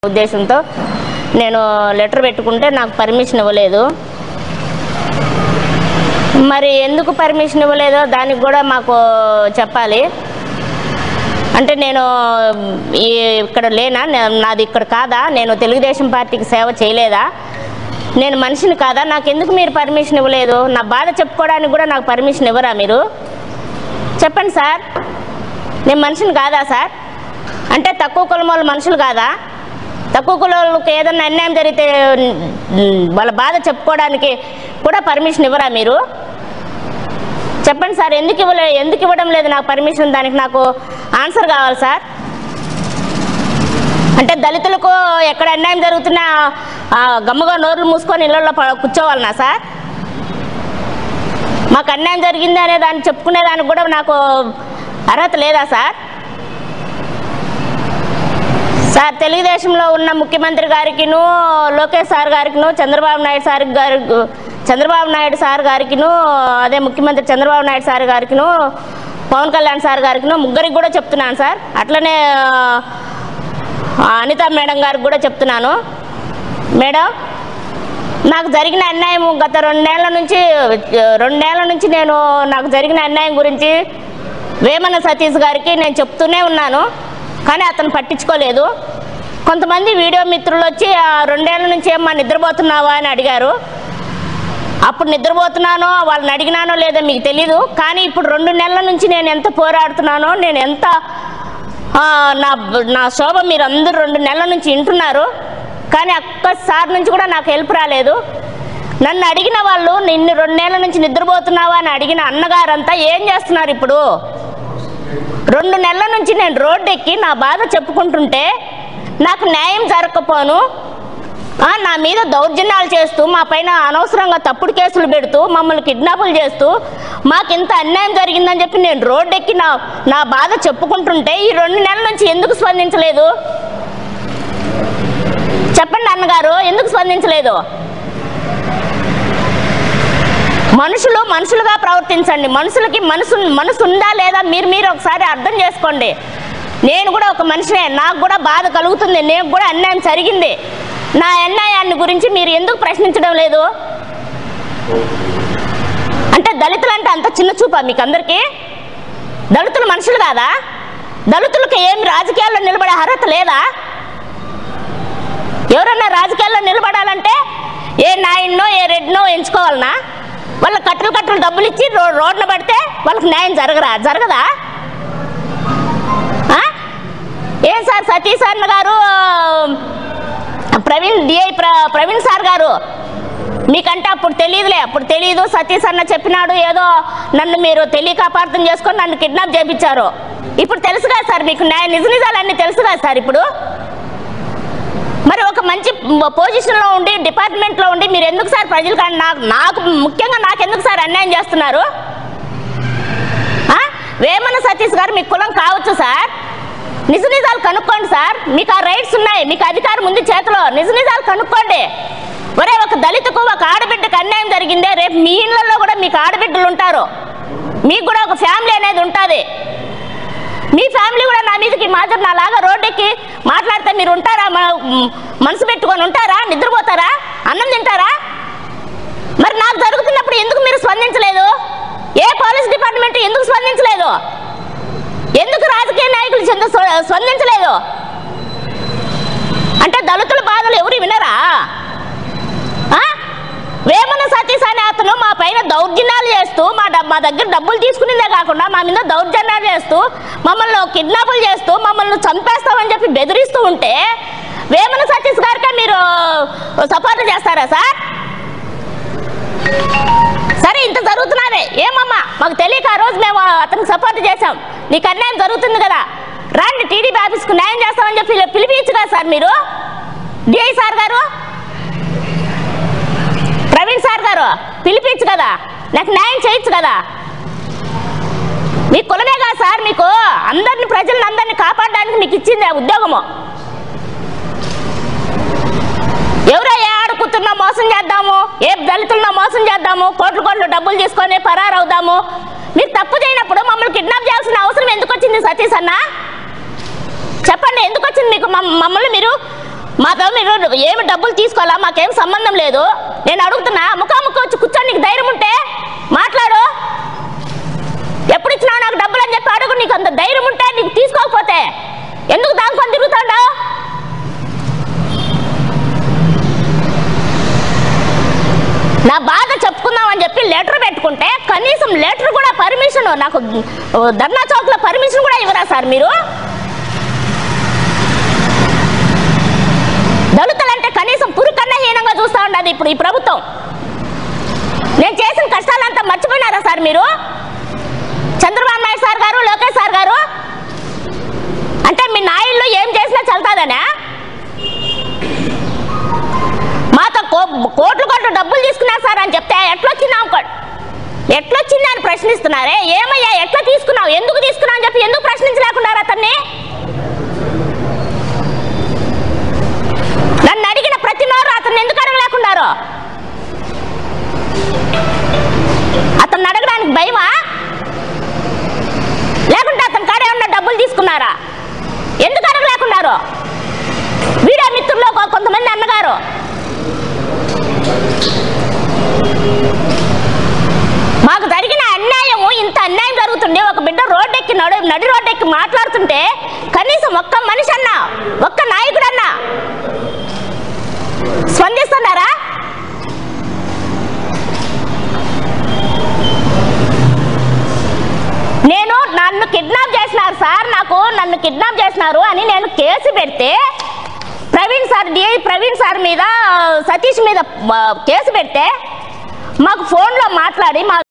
ఉద్దేశంతో నేను లెటర్ పెట్టుకుంటే నాకు పర్మిషన్ ఇవ్వలేదు. మరి ఎందుకు పర్మిషన్ ఇవ్వలేదో దానికి కూడా మాకు చెప్పాలి. అంటే నేను ఇక్కడ లేనా, నాది ఇక్కడ కాదా, నేను తెలుగుదేశం పార్టీకి సేవ చేయలేదా, నేను మనిషిని కాదా, నాకు ఎందుకు మీరు పర్మిషన్ ఇవ్వలేదు? నా బాధ చెప్పుకోవడానికి కూడా నాకు పర్మిషన్ ఇవ్వరా మీరు? చెప్పండి సార్, నేను మనిషిని కాదా సార్? అంటే తక్కువ కులం వాళ్ళు మనుషులు కాదా? తక్కువ కులాలకు ఏదన్నా అన్యాయం జరిగితే వాళ్ళ బాధ చెప్పుకోవడానికి కూడా పర్మిషన్ ఇవ్వరా మీరు? చెప్పండి సార్, ఎందుకు ఇవ్వడం లేదు నాకు పర్మిషన్? దానికి నాకు ఆన్సర్ కావాలి సార్. అంటే దళితులకు ఎక్కడ అన్యాయం జరుగుతున్నా గమ్ముగా నోర్లు మూసుకొని ఇళ్లలో కూర్చోవాలనా సార్? మాకు అన్యాయం జరిగింది అనే దాన్ని చెప్పుకునేదానికి కూడా నాకు అర్హత లేదా సార్? సార్, తెలుగుదేశంలో ఉన్న ముఖ్యమంత్రి గారికిను, లోకేష్ సార్ గారికిను, చంద్రబాబు నాయుడు సార్ గారికిను, అదే ముఖ్యమంత్రి చంద్రబాబు నాయుడు సార్ గారికిను, పవన్ కళ్యాణ్ సార్ గారికిను, ముగ్గురికి కూడా చెప్తున్నాను సార్. అట్లనే అనిత మేడం గారికి కూడా చెప్తున్నాను. మేడం, నాకు జరిగిన అన్యాయం గత 2 నెలల నుంచి నాకు జరిగిన అన్యాయం గురించి వేమన సతీష్ గారికి నేను చెప్తూనే ఉన్నాను, కానీ అతను పట్టించుకోలేదు. కొంతమంది వీడియో మిత్రులు వచ్చి 2 ఏళ్ల నుంచి ఏమ్మా నిద్రపోతున్నావా అని అడిగారు. అప్పుడు నిద్రపోతున్నానో వాళ్ళని అడిగినానో లేదో మీకు తెలీదు, కానీ ఇప్పుడు 2 నెలల నుంచి నేను ఎంత పోరాడుతున్నానో, నేను ఎంత నా శోభ మీరు అందరూ 2 నెలల నుంచి వింటున్నారు, కానీ ఒక్కసారి నుంచి కూడా నాకు హెల్ప్ రాలేదు. నన్ను అడిగిన వాళ్ళు, నిన్ను 2 నెలల నుంచి నిద్రపోతున్నావా అని అడిగిన అన్నగారంతా ఏం చేస్తున్నారు ఇప్పుడు? 2 నెలల నుంచి నేను రోడ్డు ఎక్కి నా బాధ చెప్పుకుంటుంటే నాకు న్యాయం జరగకపోను, నా మీద దౌర్జన్యాలు చేస్తూ, మా పైన అనవసరంగా తప్పుడు కేసులు పెడుతూ, మమ్మల్ని కిడ్నాపులు చేస్తూ, మాకు ఇంత అన్యాయం జరిగిందని చెప్పి నేను రోడ్డు ఎక్కి నా బాధ చెప్పుకుంటుంటే ఈ 2 నెలల నుంచి ఎందుకు స్పందించలేదు? చెప్పండి అన్నగారు, ఎందుకు స్పందించలేదు? మనుషులుగా ప్రవర్తించండి. మనుషులకి మనసు ఉందా లేదా మీరు ఒకసారి అర్థం చేసుకోండి. నేను కూడా ఒక మనిషినే, నాకు కూడా బాధ కలుగుతుంది, నేను కూడా అన్యాయం జరిగింది. నా అన్యాయాన్ని గురించి మీరు ఎందుకు ప్రశ్నించడం లేదు? అంటే దళితులు అంటే అంత చిన్న చూపా మీకు అందరికీ? దళితులు మనుషులు కాదా? దళితులకు ఏమి రాజకీయాల్లో నిలబడే అర్హత లేదా? ఎవరన్నా రాజకీయాల్లో నిలబడాలంటే ఏ నాయుడినో ఏ రెడ్డినో ఎంచుకోవాలనా? వాళ్ళ కట్టలు డబ్బులు ఇచ్చి రోడ్న పడితే వాళ్ళకి న్యాయం జరగదా? ఏం సార్, సతీష్ అన్న గారు, ప్రవీణ్ సార్ గారు, మీకంటే అప్పుడు తెలీదు. సతీష్ అన్న చెప్పినాడు, ఏదో నన్ను మీరు తెలియక అపార్థం చేసుకొని నన్ను కిడ్నాప్ చేయించారు. ఇప్పుడు తెలుసు కదా సార్ మీకు, నిజాలన్నీ తెలుసు కదా సార్ ఇప్పుడు. మరి ఒక మంచి పొజిషన్లో ఉండి, డిపార్ట్మెంట్లో ఉండి మీరు ఎందుకు సార్ ప్రజలకు, నాకు ముఖ్యంగా నాకెందుకు సార్ అన్యాయం చేస్తున్నారు? వేమన సతీష్ గారు మీకు కులం కావచ్చు సార్, నిజాలు కనుక్కోండి సార్. మీకు ఆ రైట్స్ ఉన్నాయి, మీకు అధికారం ఉంది చేతిలో, నిజాలు కనుక్కోండి. ఒరే, ఒక దళితకు, ఒక ఆడబిడ్డకు అన్యాయం జరిగిందే, రేపు మీ ఇళ్లలో కూడా మీకు ఆడబిడ్డలు ఉంటారు, మీకు కూడా ఒక ఫ్యామిలీ అనేది ఉంటుంది. మీ ఫ్యామిలీ కూడా నా మీదకి మాత్రం నాలాగా రోడ్డెక్కి మాట్లాడితే మీరు ఉంటారా? మనసు పెట్టుకొని ఉంటారా? నిద్రపోతారా? అన్నం తింటారా? మరి నాకు జరుగుతున్నప్పుడు ఎందుకు మీరు స్పందించలేదు? ఏ పోలీస్ డిపార్ట్మెంట్ ఎందుకు స్పందించలేదు? ఎందుకు రాజకీయ నాయకులు స్పందించలేదు? అంటే దళితుల బాధలు ఎవరు వినరా? వేమన సతీష్ అనే అతను మా పైన దౌర్జన్యాలు చేస్తూ, మా దగ్గర డబ్బులు తీసుకునేదే కాకుండా మా మీద దౌర్జన్యాలు చేస్తూ, మమ్మల్ని కిడ్నాపులు చేస్తూ, మమ్మల్ని చంపేస్తామని చెప్పి బెదిరిస్తూ ఉంటే వేమన సతీష్ గారికే మీరు సపోర్ట్ చేస్తారా సార్? సరే, ఇంత జరుగుతున్నారే ఏమమ్మా మాకు తెలియక ఆ రోజు మేము అతనికి సపోర్ట్ చేసాం, నీకు అన్యాయం జరుగుతుంది కదా, రాండి టీడీపీ ఆఫీస్కు న్యాయం చేస్తామని చెప్పి పిలిపించు కదా సార్ మీరు. డిఐ సార్ గారు, ప్రవీణ్ సార్ గారు పిలిపించు కదా, నాకు న్యాయం చేయొచ్చు కదా. మీ కులమే కదా సార్, మీకు అందరిని, ప్రజలను అందరినీ కాపాడడానికి మీకు ఇచ్చింది ఆ ఉద్యోగము. ఎవరో ఏ ఆడుకుతున్నా మోసం చేద్దాము, ఏ దళితుల్లో మోసం చేద్దాము, కోట్లు డబ్బులు తీసుకొని పరారవుదాము. మీరు తప్పు చేయనప్పుడు మమ్మల్ని కిడ్నాప్ చేయాల్సిన అవసరం ఎందుకు వచ్చింది సతీష్ అన్న? చెప్పండి, ఎందుకు వచ్చింది మీకు? మమ్మల్ని మీరు మాతో మీరు ఏమి డబ్బులు తీసుకోవాలా, మాకేం సంబంధం లేదు. నేను అడుగుతున్నా, ముఖాముఖి వచ్చి కూర్చొని నీకు ధైర్యం ఉంటే మాట్లాడు. ఎప్పుడు ఇచ్చినావు నాకు డబ్బులు అని చెప్పి అడుగు. నీకు అంత ధైర్యం ఉంటే, నీకు తీసుకోకపోతే ఎందుకు దానికొని తిరుగుతాడా? నా బాధ చెప్పుకుందామని చెప్పి లెటర్ పెట్టుకుంటే కనీసం లెటర్ కూడా పర్మిషన్, నాకు ధర్నా చౌక్లో పర్మిషన్ కూడా ఇవ్వరా సార్ మీరు? దళితులంటే కనీసం పురుకన్నా హీనంగా చూస్తూ ఉండదు ఇప్పుడు ఈ ప్రభుత్వం. నేను చేసిన కష్టాలంతా మర్చిపోయినారా సార్ మీరు? చంద్రబాబు నాయుడు సార్ గారు, లోకేష్ సార్ గారు అంటే మీ నాయుళ్ళు ఏం చేసినా చల్తాదనా? మాతో కోట్లు కోట్లు డబ్బులు తీసుకున్నారు సార్ అని చెప్తే ఎట్లొచ్చింది అని ప్రశ్నిస్తున్నారే. ఏమయ్యా ఎట్లా తీసుకున్నావు, ఎందుకు తీసుకున్నావు అని చెప్పి ఎందుకు ప్రశ్నించలేకున్నారు అతన్ని? నన్ను అడిగిన ప్రతి నోరు అతన్ని ఎందుకు అడగలేకున్నారు? అతన్ని అడగడానికి భయమా, లేకుంటే అతని కాడే ఉన్న డబ్బులు తీసుకున్నారా? ఎందుకు అడగలేకున్నారు? వీడియో మిత్రుల్లో కొంతమంది అన్నగారు మాకు జరిగిన అన్యాయము, ఇంత అన్యాయం జరుగుతుండే ఒక బిడ్డ రోడ్డెక్కి నడి రోడ్డెక్కి మాట్లాడుతుంటే కనీసం ఒక్క మనిషి అన్నా, ఒక్క నాయకుడన్నా స్పందిస్తున్నారా? నన్ను కిడ్నాప్ చేసినారు సార్, నన్ను కిడ్నాప్ చేసినారు అని నేను కేసు పెడితే ప్రవీణ్ సార్ మీద, సతీష్ మీద కేసు పెడితే మాకు ఫోన్లో మాట్లాడి